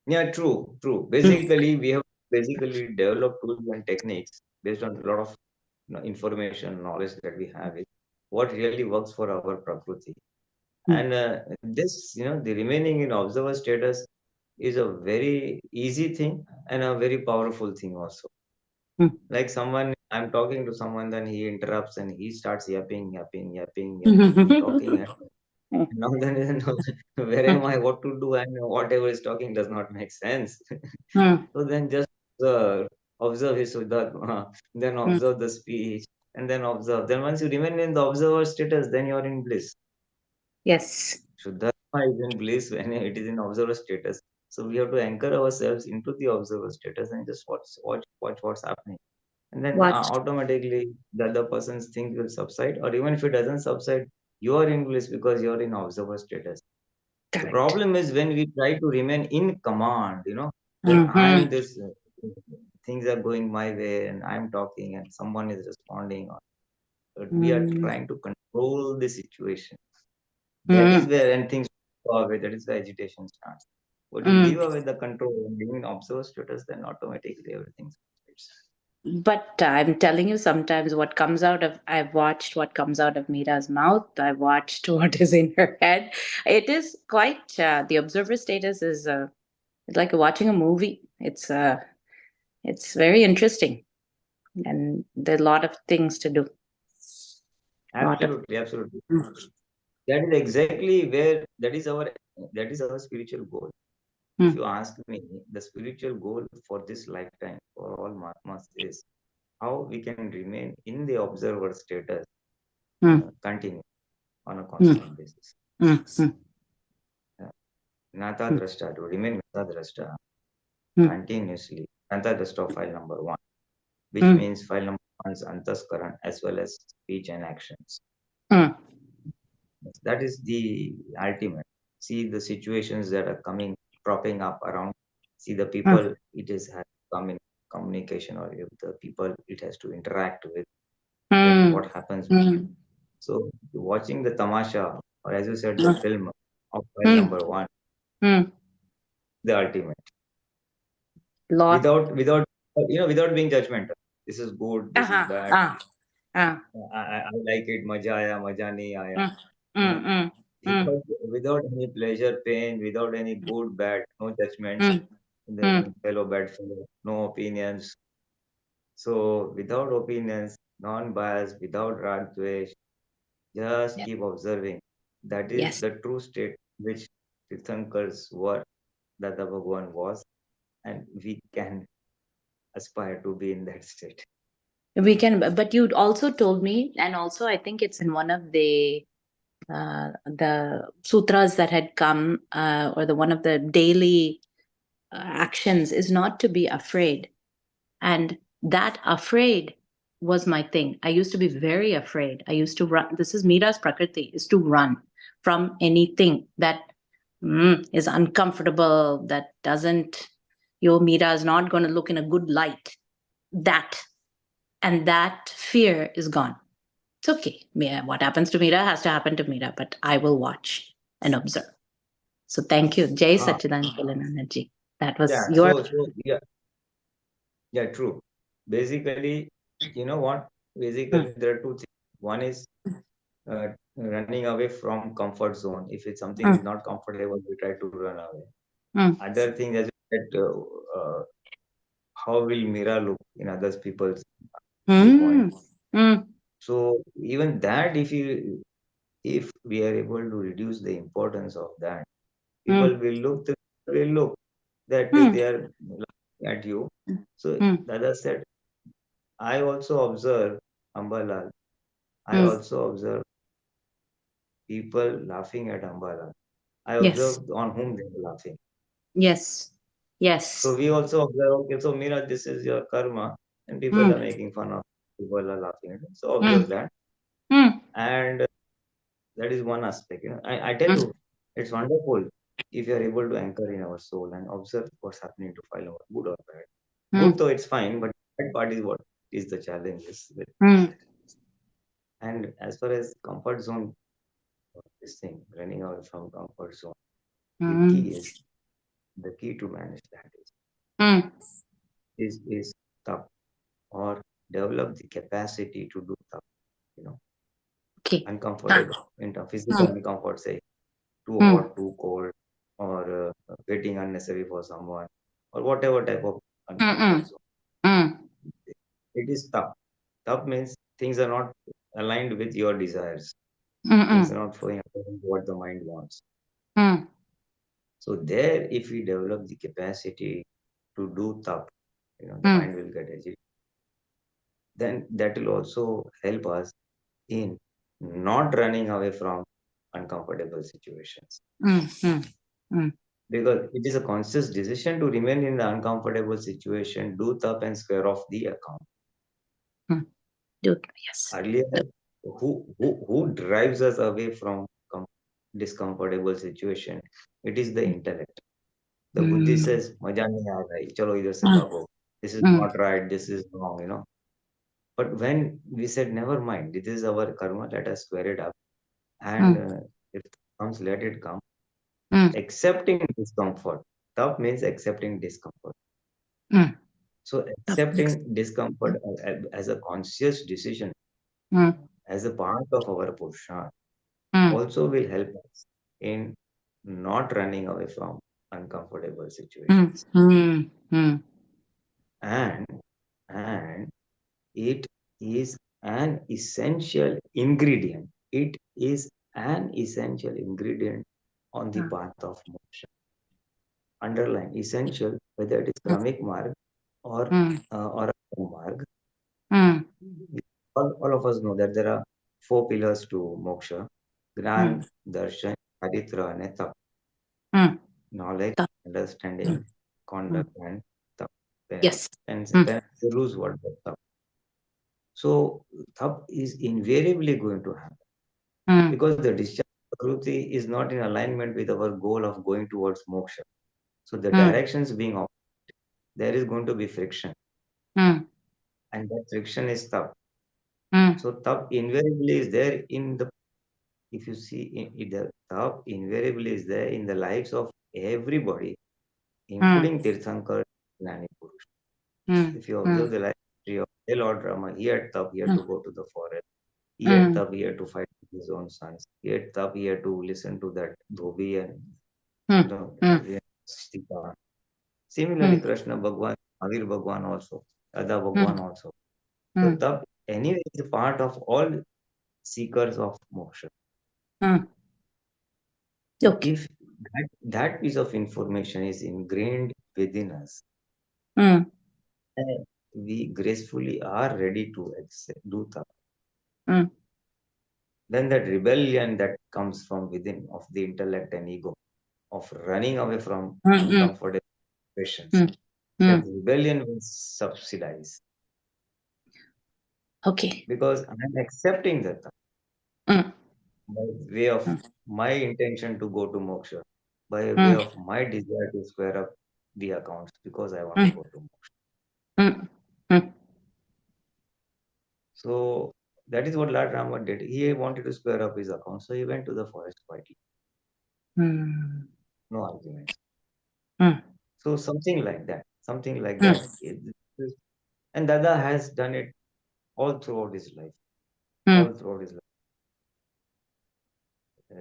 Yeah, true. Basically, we have developed tools and techniques based on a lot of information, knowledge that we have. Is what really works for our prakriti. And this, the remaining in observer status, is a very easy thing and a very powerful thing also. Like someone, I'm talking to someone, then he interrupts and he starts yapping, and talking. And now then, where am I? What to do? And whatever is talking does not make sense. So then just observe his then observe the speech, and then observe. Then once you remain in the observer status, then you are in bliss. Yes. Shuddharma is in bliss when it is in observer status. So we have to anchor ourselves into the observer status and just watch what's happening. And then Watch. automatically the other person's things will subside, or even if it doesn't subside, you are in bliss because you are in observer status. The Correct. problem is when we try to remain in command, that I'm this, things are going my way and I'm talking and someone is responding. But we are trying to control the situation. That is where, and things go away, that is where agitation starts. But you leave away the control and being in observer status, then automatically everything subsides. But I'm telling you, sometimes what comes out of, I've watched what comes out of Mira's mouth. I've watched what is in her head. It is quite, the observer status is it's like watching a movie. It's very interesting. And there are a lot of things to do. Absolutely. That is exactly where, that is our spiritual goal. If you ask me, the spiritual goal for this lifetime, for all Mahatmas, is how we can remain in the observer status, continue on a constant basis. Nata Drashta, to remain Nata Drashta continuously. Nata Drashta file number 1, which means file number 1 is Antaskaran as well as speech and actions. That is the ultimate. See the situations that are cropping up around. See the people it has to come in communication, or if the people it has to interact with. Then what happens? So watching the tamasha, or as you said, the film of file number 1, the ultimate. Without without being judgmental. This is good. This is bad. I like it. Maja aaya, maja nahi aaya. Without any pleasure, pain, without any good, bad, no judgments, then fellow, bad fellow, no opinions. So without opinions, non-biased, without rag dvesh, just keep observing. That is the true state which Tirthankar's were, Dada Bhagwan was, and we can aspire to be in that state. We can, but you also told me, and also I think it's in one of the sutras that had come, or one of the daily actions is not to be afraid. And that afraid was my thing. I used to be very afraid. I used to run. This is Mira's Prakriti, is to run from anything that is uncomfortable, that doesn't, Mira is not going to look in a good light. And that fear is gone. It's okay. What happens to Mira has to happen to Mira, but I will watch and observe. So thank you, Jai Satchidanand Pulinanandji. That was your... Yeah, true. Basically, you know what? Basically, there are two things. One is running away from comfort zone. If it's something is not comfortable, we try to run away. Other thing is that how will Mira look in other people's viewpoint? So even that, if we are able to reduce the importance of that, people will look that they are looking at you. So Dada said, I also observe Ambalal. I also observe people laughing at Ambalal. I observe on whom they are laughing. Yes. So we also observe, okay, so Mira, this is your karma, and people are making fun of it, people are laughing at it. So observe that. And that is one aspect. I tell you, it's wonderful if you are able to anchor in our soul and observe what's happening to file our good or bad. Good though it's fine, but that part is what is the challenge. And as far as comfort zone, this thing, running away from comfort zone, the key to manage that is tap, or develop the capacity to do tap, uncomfortable, physical uncomfort, say too hot, too cold, or waiting unnecessary for someone, or whatever type of Mm, uncomfort zone. mm, It is tough. Tough means things are not aligned with your desires. mm, Things are mm, not flowing according to what the mind wants. mm, So there, if we develop the capacity to do tap, the mm, mind will get agitated. Then that will also help us in not running away from uncomfortable situations. mm, mm. Because it is a conscious decision to remain in the uncomfortable situation, do tap and square off the account. Dude, yes. Earlier, who drives us away from discomfortable situation? It is the intellect. The Buddhi says, "Maja nahi aa rahi, chalo idhar se bhago. This is not right, this is wrong, But when we said, never mind, this is our karma, let us square it up. And if it comes, let it come. Accepting discomfort. Tap means accepting discomfort. So accepting discomfort as a conscious decision, as a part of our Purusharth, also will help us in not running away from uncomfortable situations. And it is an essential ingredient. It is an essential ingredient on the path of moksha. Underline essential, whether it is kramik marg or a marg. All of us know that there are 4 pillars to moksha: Gnan, Darshan, Charitra, and Tap. Knowledge, understanding, conduct, and Tap. Yes. And then the rules what the Tap. So Tap is invariably going to happen because the discharge prakruti is not in alignment with our goal of going towards moksha. So the directions being off, there is going to be friction. And that friction is Tap. So Tap invariably is there in the, if you see, the Tap invariably is there in the lives of everybody, including Tirthankar and Purush. If you observe the life history of Lord Rama, he had Tap, he had to go to the forest. He had Tap, he had to fight with his own sons. He had Tap, he had to listen to that Dhobi and Sita. Similarly, Krishna Bhagwan, Mahavir Bhagwan also, Dada Bhagwan also. So Tap anyway is a part of all seekers of moksha. Okay. If that piece of information is ingrained within us, we gracefully are ready to do that. Then that rebellion that comes from within of the intellect and ego, of running away from uncomfortable situations, that rebellion will subsidize. Okay. Because I'm accepting that by way of my intention to go to moksha, by way of my desire to square up the accounts, because I want to go to moksha. So that is what Lord Rama did. He wanted to square up his accounts, so he went to the forest quietly. No arguments. So something like that. And Dada has done it all throughout his life. All throughout his life.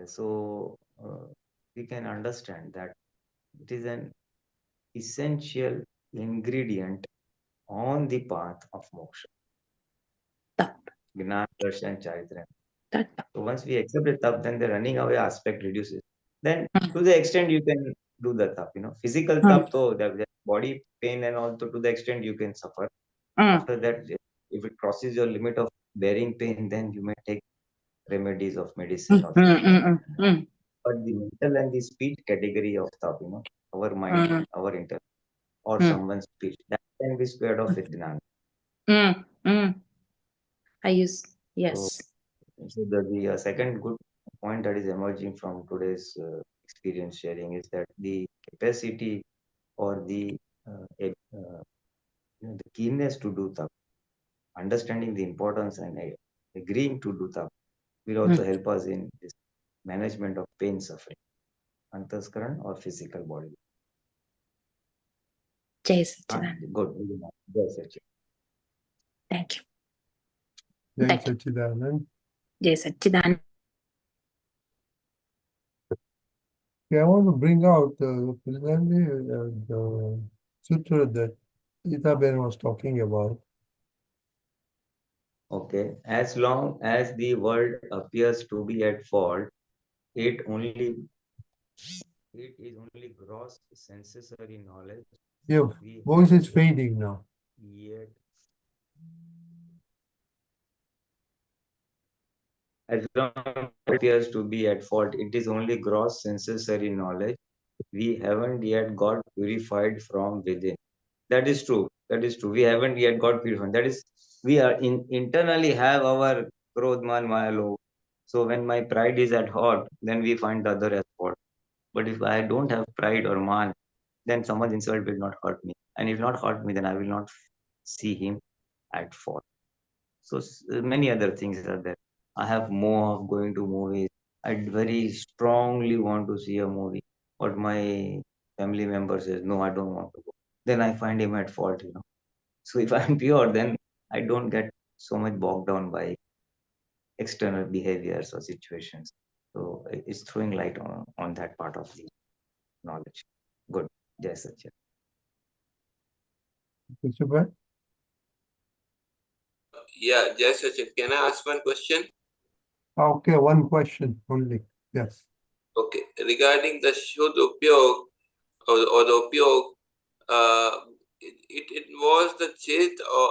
So we can understand that it is an essential ingredient on the path of moksha. Gnana, Darshan, Charitra. So once we accept the tap, then the running away aspect reduces. Then to the extent you can do the tap, physical tap, so the body pain and also to the extent you can suffer. After that, if it crosses your limit of bearing pain, then you may take remedies of medicine or something. But the mental and the speech category of tap, our mind, our intellect, or someone's speech, that can be squared off with Jnana. I use, yes. So the second good point that is emerging from today's experience sharing is that the capacity or the keenness to do tap, understanding the importance and agreeing to do tap will also help us in this management of pain suffering, antaskaran or physical body. Jai Satchidanand. Good. Jai Satchidanand. Thank you. Jai Satchidanand. Jai Satchidanand. Okay, I want to bring out the sutra that Ita-ben was talking about. Okay, as long as the world appears to be at fault, it is only gross sensory knowledge. Your We voice is haven't fading now. yet, as long as it appears to be at fault, it is only gross sensory knowledge. We haven't yet got purified from within. That is true. That is true. We haven't yet got purified. That is, we are internally have our krodh, man, maya, lobh. So when my pride is at fault, then we find the other as fault. But if I don't have pride or man, then someone's insult will not hurt me. And if not hurt me, then I will not see him at fault. So many other things are there. I have more of going to movies. I very strongly want to see a movie, but my family member says, no, I don't want to go. Then I find him at fault, you know. So if I'm pure, then I don't get so much bogged down by external behaviors or situations. So it's throwing light on that part of the knowledge. Good. Yes, Satya. Christopher? Yeah, just a check. Can I ask one question? Okay, one question only. Yes. Okay, regarding the Shuddh Upyog or the Upyog, it involves the chitt, or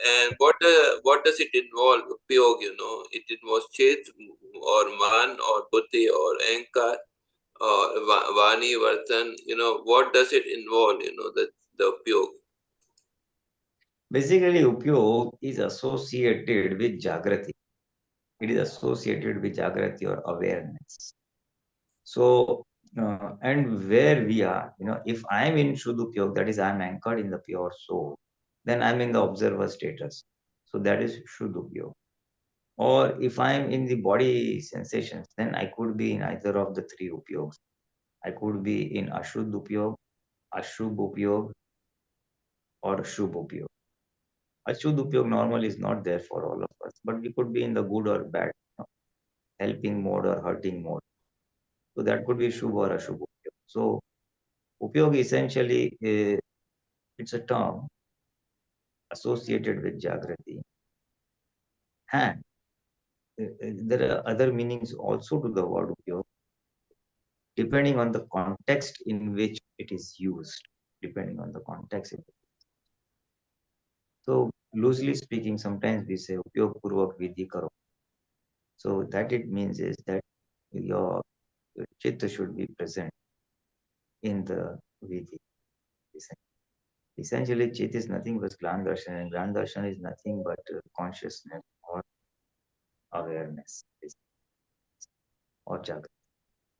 and what does it involve? Upyog, you know, it involves chitt or man or buddhi or ankar or vani vartan. You know, what does it involve? You know, the Upyog. Basically, Upyog is associated with Jagrati. It is associated with Jagrati or awareness. So, and where we are, you know, if I'm in Shuddh Upyog, that is, I'm anchored in the pure soul, then I'm in the observer status. So that is Shuddh Upyog. Or if I'm in the body sensations, then I could be in either of the three Upyogs. I could be in Ashuddh Upyog, Ashubh Upyog, or Shubh Upyog. Ashuddh Upyog normally is not there for all of us, but we could be in the good or bad, you know, helping mode or hurting mode. So that could be Shubh or Ashubh Upyog. So Upyog essentially, it's a term associated with Jagrati. And there are other meanings also to the word Upyog, depending on the context in which it is used. Depending on the context. So loosely speaking, sometimes we say Upyog Purvak Vidhi Karo. So that it means is that your chitta should be present in the Vidhi. Essentially, chit is nothing but Gyan Darshan, and Gyan Darshan is nothing but consciousness or awareness or Jagrati.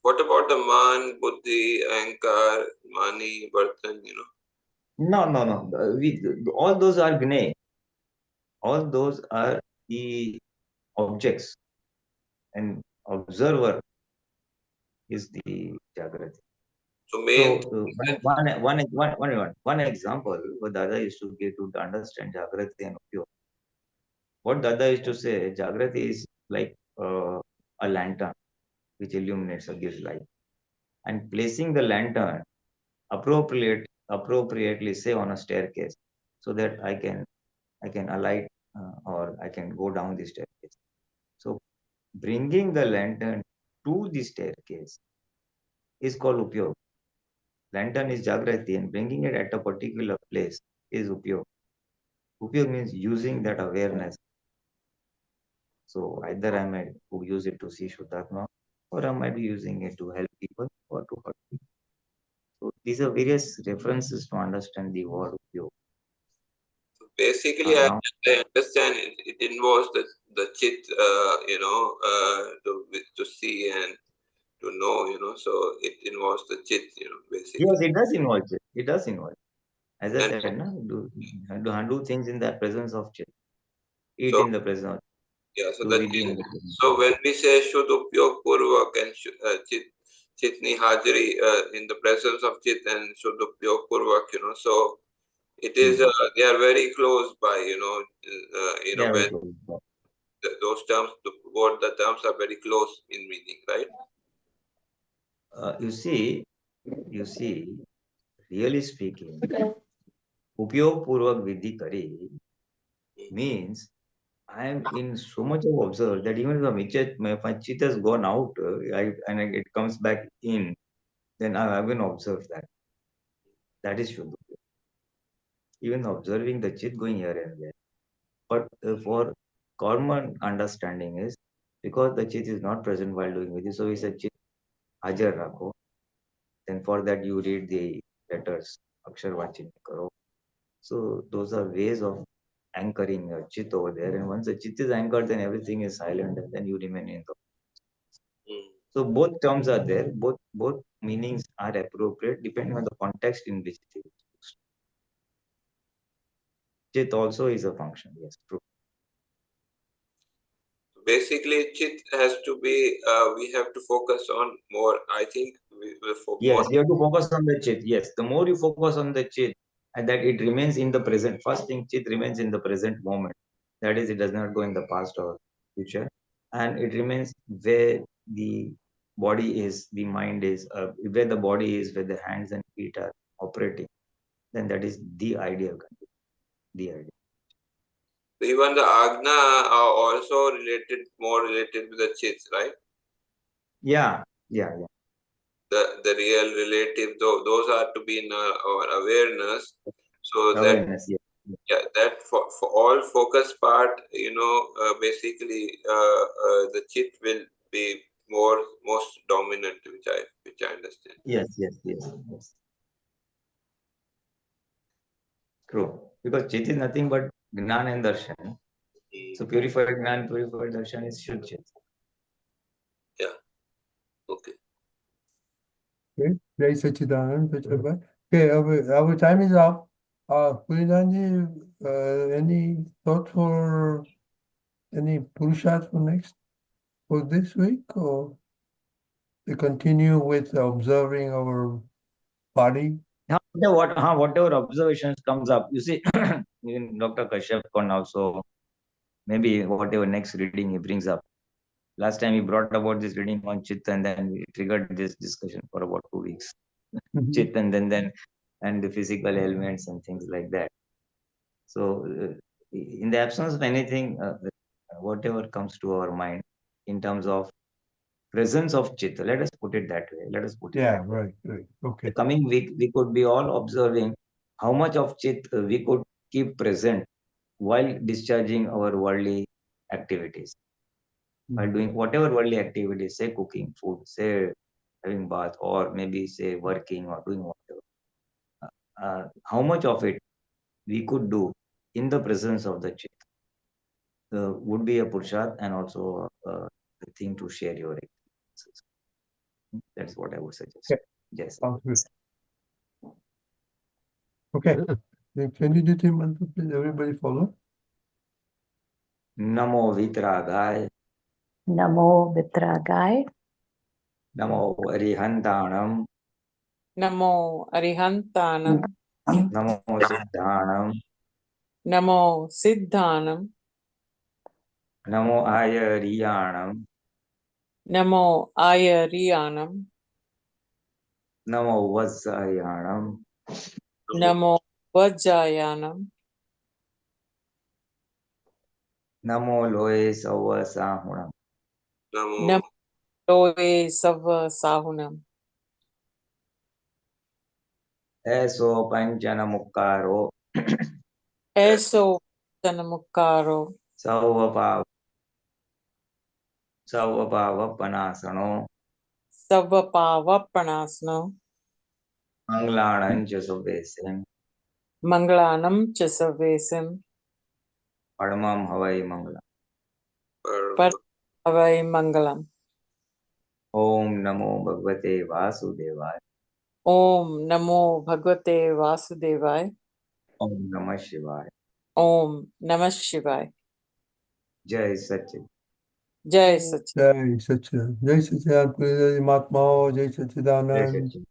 What about the man, buddhi, ankar, mani, vartan? You know. No. All those are Gnay. All those are the objects, and observer is the Jagrati. So main. So one example what Dada used to give to understand Jagrati and Upyog. What Dada used to say, Jagrati is like a lantern which illuminates or gives light. And placing the lantern appropriately, say on a staircase, so that I can alight or I can go down the staircase. So bringing the lantern to the staircase is called Upyog. Lantern is Jagrati, and bringing it at a particular place is Upyog. Upyog means using that awareness. So either I might use it to see Shuddhatma, or I might be using it to help people or to hurt people. So these are various references to understand the word Upyog. Basically, I understand it involves the chitt, you know, to see and to know, you know. So it involves the chitt, you know, basically. Yes, it does involve it. It does involve. As I And said, no? do things in the presence of Chit. Eat so in the presence of yeah, so do that vidhi in the presence. so when we say Shuddh Upyog Purvak and Chitni Hajri in the presence of Chit and Shuddh Upyog Purvak, you know, so it is they are very close by, you know, when those terms, both the terms are very close in meaning, right? You see, really speaking, Upyog Purvak Vidhi Kari means I am in so much of observe that even if my chitt has gone out and it comes back in, then I haven't observed that. That is Shuddha. Even observing the chitt going here and there. But for common understanding is because the chitt is not present while doing vidhi, so we say chitt hajar rakho. Then for that you read the letters, akshar vachit karo. So those are ways of anchoring your chitt over there. And once the chitt is anchored, then everything is silent and then you remain in the. So both terms are there, both meanings are appropriate depending on the context in which it is used. Chit also is a function, yes, true. Basically, chit has to be, we have to focus on more. I think we will focus Yes, more. you have to focus on the chit. Yes, the more you focus on the chit and that it remains in the present. First thing, chit remains in the present moment. That is, it does not go in the past or future. And it remains where the body is, the mind is, where the body is, where the hands and feet are operating. Then that is the ideal condition. The ideal. Even the Agna are also more related with the chits, right? Yeah. The real relative, those are to be in our awareness. So Awareness, that, yeah, that for all focus part, basically the chit will be most dominant, which I understand. Yes. True. Because chit is nothing but Gnan and Darshan. So purified Gnan, purified Darshan is Shuddha Chit. Yeah. Okay. Okay, Jai Sachidanand, Pichabhai. Okay, our time is up. Pulinanji, any thought for any Purusharth for this week, or to continue with observing our body? Whatever observations comes up, you see, even Dr. Kashyap can also, maybe whatever next reading he brings up. Last time he brought about this reading on Chit and then we triggered this discussion for about 2 weeks. Chit and then and the physical elements and things like that. So in the absence of anything, whatever comes to our mind in terms of presence of Chit, let us put it that way. Right. Okay. The coming week, we could be all observing how much of Chit we could keep present while discharging our worldly activities. While doing whatever worldly activities, say cooking food, say having bath, or maybe say working or doing whatever. How much of it we could do in the presence of the Chit would be a Purusharth and also a thing to share your experiences. That's what I would suggest. Okay. Yes. Sounds good. Okay. Then can you do the mantra, please? Everybody follow. Namo Vitragaya. Namo Vitragaya. Namo Arihantanam. Namo Arihantanam. Namo Siddhanam. Namo Siddhanam. Namo Ayariyanam. Namo Ayariyanam. Namo Vajjayanam. Namo Vajjayanam. Namo Loe Savasahunam. Namo Loe Sava Sahunam. Eso Panchanamukkaro. Eso Tanamukaro. Savapava Panasano. Savapava Pranasano. Manglanam Jasavesam. Manglanam Chasavesim. Padmam Havai Manglam. Parvai Mangalam. Om Namo Bhagavate Vasudevaya. Om Namo Bhagavate Vasudevaya. Om Namah Shivaya. Om Namah Shivaya. Jai Satchit. Jai Satchidanand. Jai Sachidanand. Jai Sachidanand, Pulinanji Mahatma. Jai Jai Sachidanand. Satchit.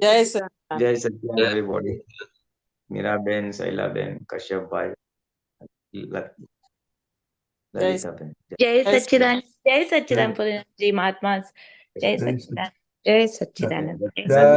Jai Satchidanand. Jai Satchit, everybody. Miraben, Sailaben, Kashyap Bhai, Lalita Ben. Jai Jai Satchidanand. Jai Jai Satchidanand Pulinanandji Mahatmas. Jai Jai Satchidanand. Jai Satchidanand. Jai